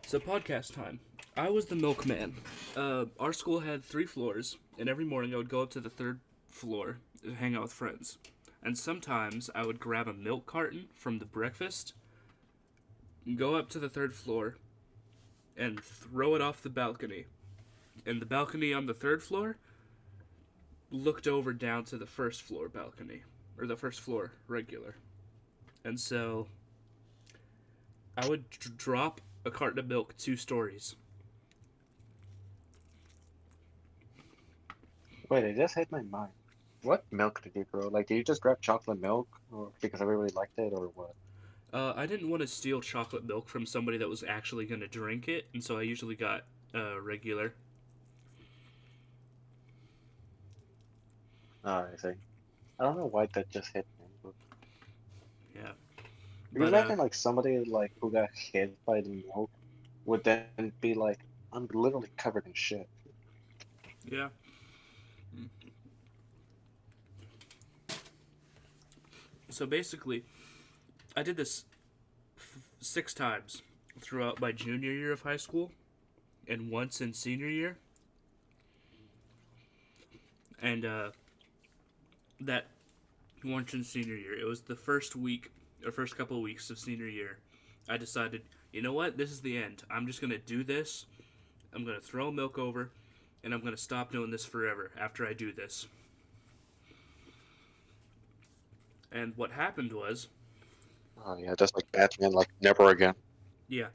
So podcast time. I was the milkman. Our school had 3 floors, and every morning I would go up to the third floor to hang out with friends. And sometimes I would grab a milk carton from the breakfast, go up to the third floor, and throw it off the balcony. And the balcony on the third floor looked over down to the first floor balcony, or the first floor regular. And so I would drop a carton of milk 2 stories. Wait, it just hit my mind. What milk did you grow? Like, did you just grab chocolate milk or because everybody liked it, or what? I didn't want to steal chocolate milk from somebody that was actually going to drink it, and so I usually got regular. Oh, I see. I don't know why that just hit me, but Yeah, you can but imagine like somebody like who got hit by the milk would then be like, "I'm literally covered in shit." yeah. So basically, I did this 6 times throughout my junior year of high school, and once in senior year, and that once in senior year. It was the first week or first couple of weeks of senior year. I decided, you know what, this is the end. I'm just gonna do this. I'm gonna throw milk over, and I'm gonna stop doing this forever after I do this. And what happened was, Oh yeah, just like Batman, like never again. yeah,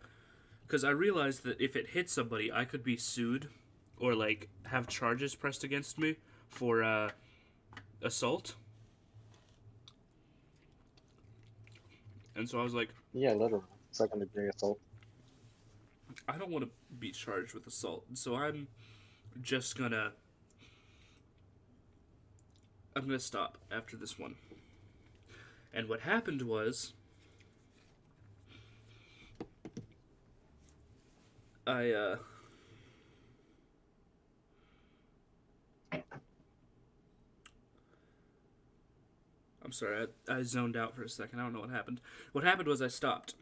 because I realized that if it hit somebody, I could be sued or like have charges pressed against me for assault. And so I was like, Yeah, literally, second degree assault. I don't want to be charged with assault. So just gonna I'm gonna stop after this one. And what happened was I I'm sorry, I zoned out for a second. I don't know what happened. What happened was I stopped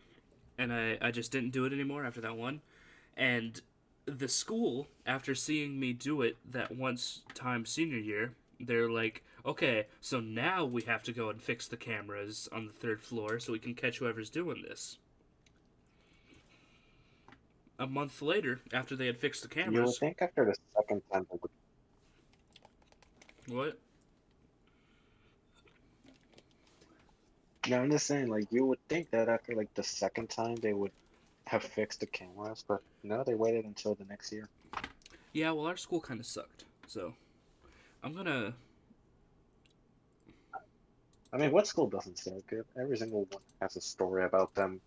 and I just didn't do it anymore after that one. And the school, after seeing me do it that once time senior year, they're like, okay, so now we have to go and fix the cameras on the third floor so we can catch whoever's doing this. A month later, after they had fixed the You would cameras, think after the second time they would. what? No, I'm just saying, like you would think that after like the second time they would have fixed the cameras, but no, they waited until the next year. Yeah, well, our school kind of sucked. So I'm gonna. I mean, what school doesn't suck? Every single one has a story about them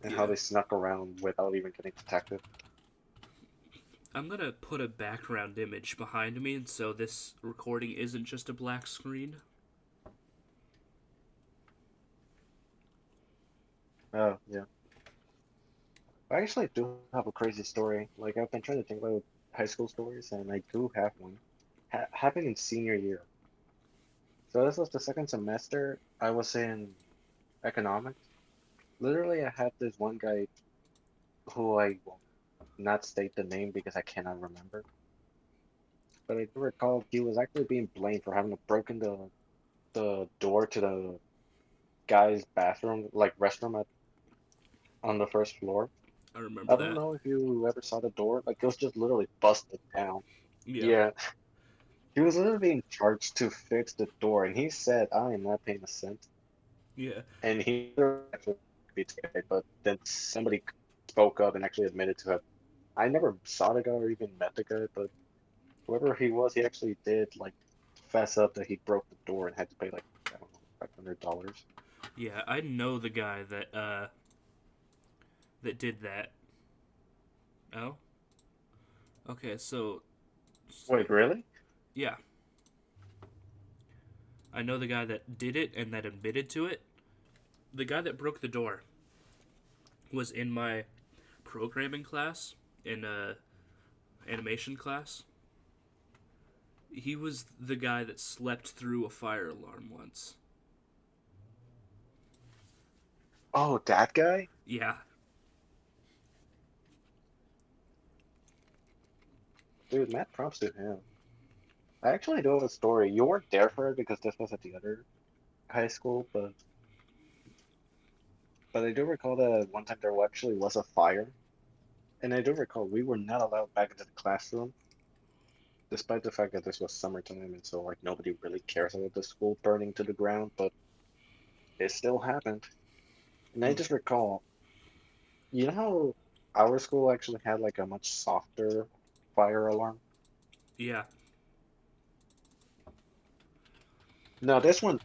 and how Yeah. they snuck around without even getting detected. I'm gonna put a background image behind me, and so this recording isn't just a black screen. Oh, yeah. I actually do have a crazy story. Like, I've been trying to think about high school stories, and I do have one. Happened in senior year. So this was the second semester. I was in economics. Literally, I had this one guy who I will not state the name because I cannot remember. But I do recall he was actually being blamed for having broken the door to the guy's bathroom, like restroom on the first floor. I remember I don't that. know if you ever saw the door. Like it was just literally busted down. Yeah. Yeah, he was literally being charged to fix the door, and he said, "I am not paying a cent." Yeah. And he actually be today, but then somebody spoke up and actually admitted to it. I never saw the guy or even met the guy, but whoever he was, he actually did like fess up that he broke the door and had to pay like I don't know $500. Yeah, I know the guy that did that. Oh? Okay, so Wait, really? yeah. I know the guy that did it and that admitted to it. The guy that broke the door was in my programming class in animation class. He was the guy that slept through a fire alarm once. Oh, that guy? Yeah. Dude, mad props to him. I actually do have a story. You weren't there for it because this was at the other high school, but I do recall that one time there actually was a fire, and I do recall we were not allowed back into the classroom, despite the fact that this was summertime and so like nobody really cares about the school burning to the ground, but it still happened. And I Hmm. just recall, you know how our school actually had like a much softer fire alarm? Yeah. No, this one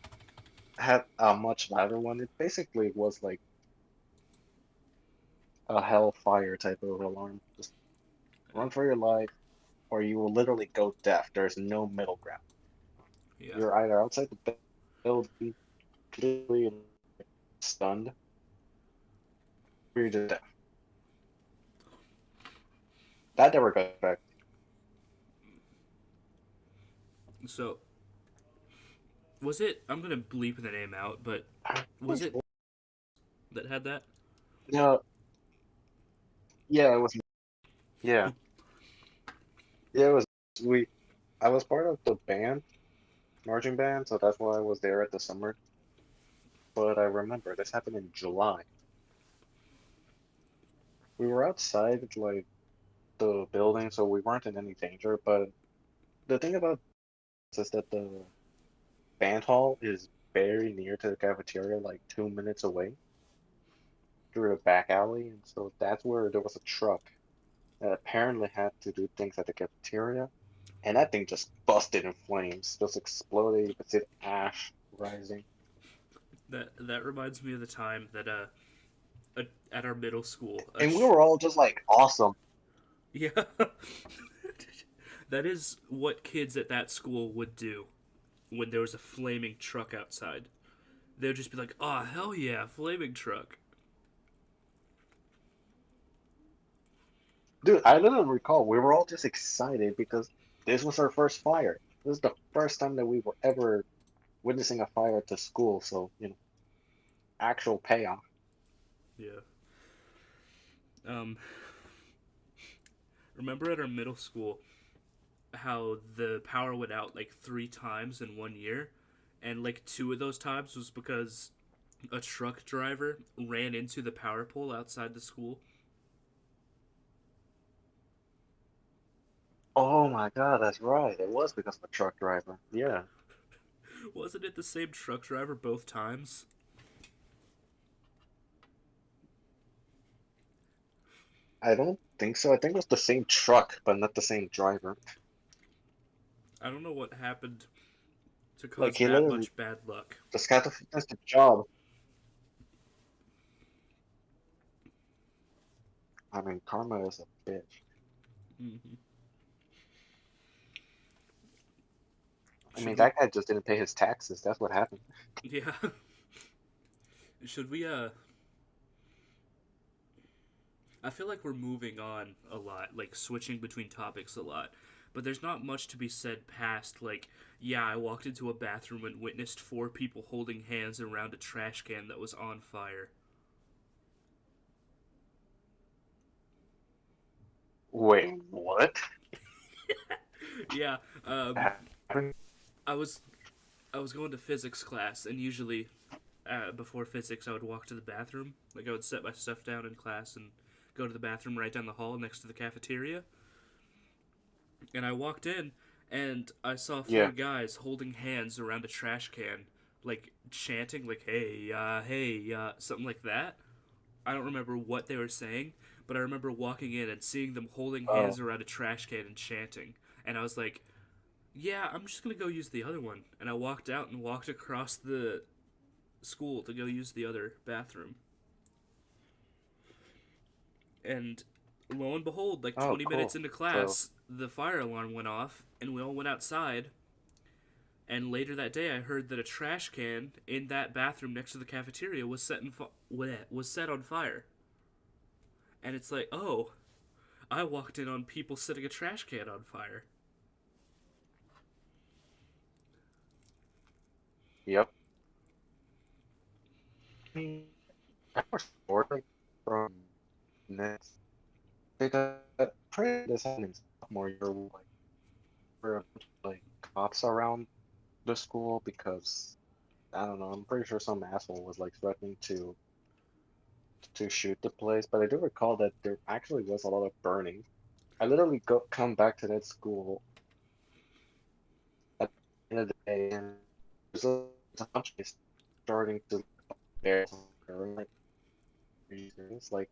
had a much louder one. It basically was like a hellfire type of alarm. Just run for your life, or you will literally go deaf. There's no middle ground. Yeah. You're either outside the building, completely stunned, or you're just deaf. That never got back. So was it? I'm gonna bleep the name out, but I was was it that had that? no, yeah, it was yeah, yeah, it was we. I was part of the band, marching band, so that's why I was there at the summer. But I remember this happened in July. We were outside like the building, so we weren't in any danger. But the thing about this is that the band hall is very near to the cafeteria, like 2 minutes away through a back alley, and so that's where there was a truck that apparently had to do things at the cafeteria, and that thing just busted in flames, just exploded. You could see the ash rising. That reminds me of the time that at our middle school. And we were all just like, awesome. Yeah. That is what kids at that school would do when there was a flaming truck outside. They would just be like, "Oh hell yeah, flaming truck!" Dude, I literally recall we were all just excited because this was our first fire. This is the first time that we were ever witnessing a fire at the school, so, actual payoff. Yeah. Um, remember at our middle school how the power went out like 3 times in 1 year, and like 2 of those times was because a truck driver ran into the power pole outside the school. Oh my God, that's right. It was because of a truck driver. Yeah. Wasn't it the same truck driver both times? I don't think so. I think it was the same truck, but not the same driver. I don't know what happened to Like cause he that literally much bad luck. just got to finish the job. I mean, karma is a bitch. Mm-hmm. I mean, Should we? that guy just didn't pay his taxes. That's what happened. Yeah. Should we? I feel like we're moving on a lot, like switching between topics a lot. But there's not much to be said past, like, yeah, I walked into a bathroom and witnessed 4 people holding hands around a trash can that was on fire. Wait, what? Yeah, Happened? I was I was going to physics class, and usually before physics, I would walk to the bathroom. Like I would set my stuff down in class and go to the bathroom right down the hall next to the cafeteria. And I walked in, and I saw four Yeah. guys holding hands around a trash can, like chanting, like hey, something like that. I don't remember what they were saying, but I remember walking in and seeing them holding Oh. hands around a trash can and chanting. And I was like, yeah, I'm just gonna go use the other one. And I walked out and walked across the school to go use the other bathroom. And lo and behold, like Oh, 20 minutes cool. into So, class, the fire alarm went off, and we all went outside. And later that day, I heard that a trash can in that bathroom next to the cafeteria was set on fire. And it's like, oh, I walked in on people setting a trash can on fire. yep. I mean, I was bored like from next because pretty this happening. sophomore year, like there were a bunch of, like cops around the school because I don't know. I'm pretty sure some asshole was like threatening to shoot the place, but I do recall that there actually was a lot of burning. I literally come back to that school at the end of the day, and there's a bunch of kids starting to bear like it's like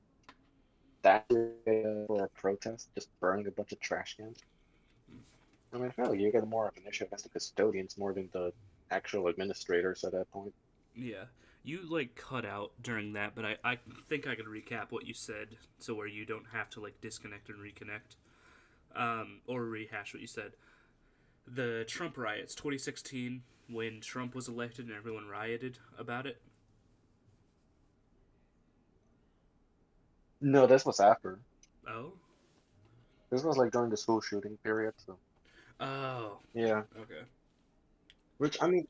that for a protest, just burning a bunch of trash cans. I mean, I feel like you get more of an issue against the custodians more than the actual administrators at that point. Yeah. You like cut out during that, but I think I could recap what you said so where you don't have to like disconnect and reconnect. Or rehash what you said. The Trump riots, 2016, when Trump was elected and everyone rioted about it. No, this was after. Oh? This was like during the school shooting period, so Oh. yeah. Okay. Which I mean,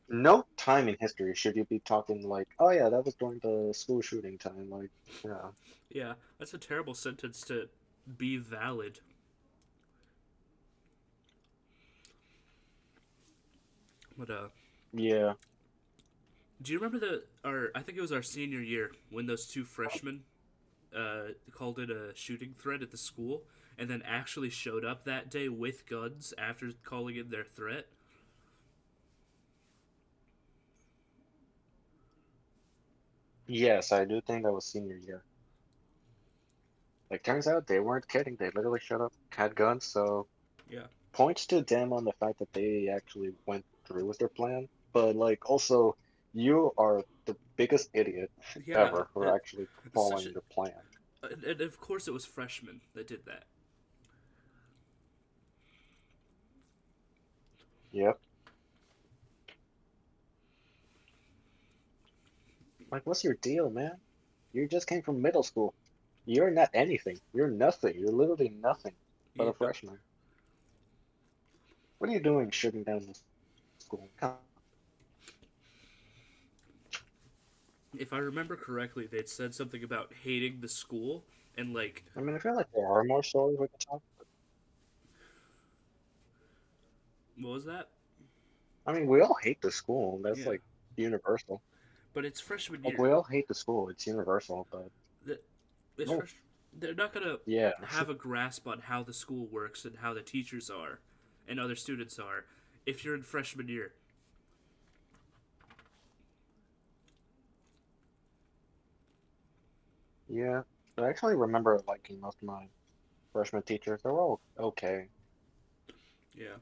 no time in history should you be talking like, oh yeah, that was during the school shooting time. Like, yeah, Yeah, that's a terrible sentence to be valid. But yeah, do you remember our? I think it was our senior year when those two freshmen called it a shooting threat at the school, and then actually showed up that day with guns after calling it their threat. yes, I do think that was senior year. Like, turns out they weren't kidding. They literally showed up, had guns, so Yeah, points to them on the fact that they actually went through with their plan. But like, also, you are the biggest idiot yeah. ever for actually Such following the plan. and of course it was freshmen that did that. Yep. Like, what's your deal, man? You just came from middle school. You're not anything. You're nothing. You're literally nothing but a Yep. freshman. What are you doing shooting down the school? If I remember correctly, they'd said something about hating the school and like I mean, I feel like there are more stories we could talk. what was that? I mean, we all hate the school. That's Yeah, like universal. but it's freshman Like, year. we all hate the school. It's universal, but The, it's oh, fresh. They're not gonna yeah. have a grasp on how the school works and how the teachers are and other students are if you're in freshman year. Yeah. I actually remember liking most of my freshman teachers. They were all okay. Yeah.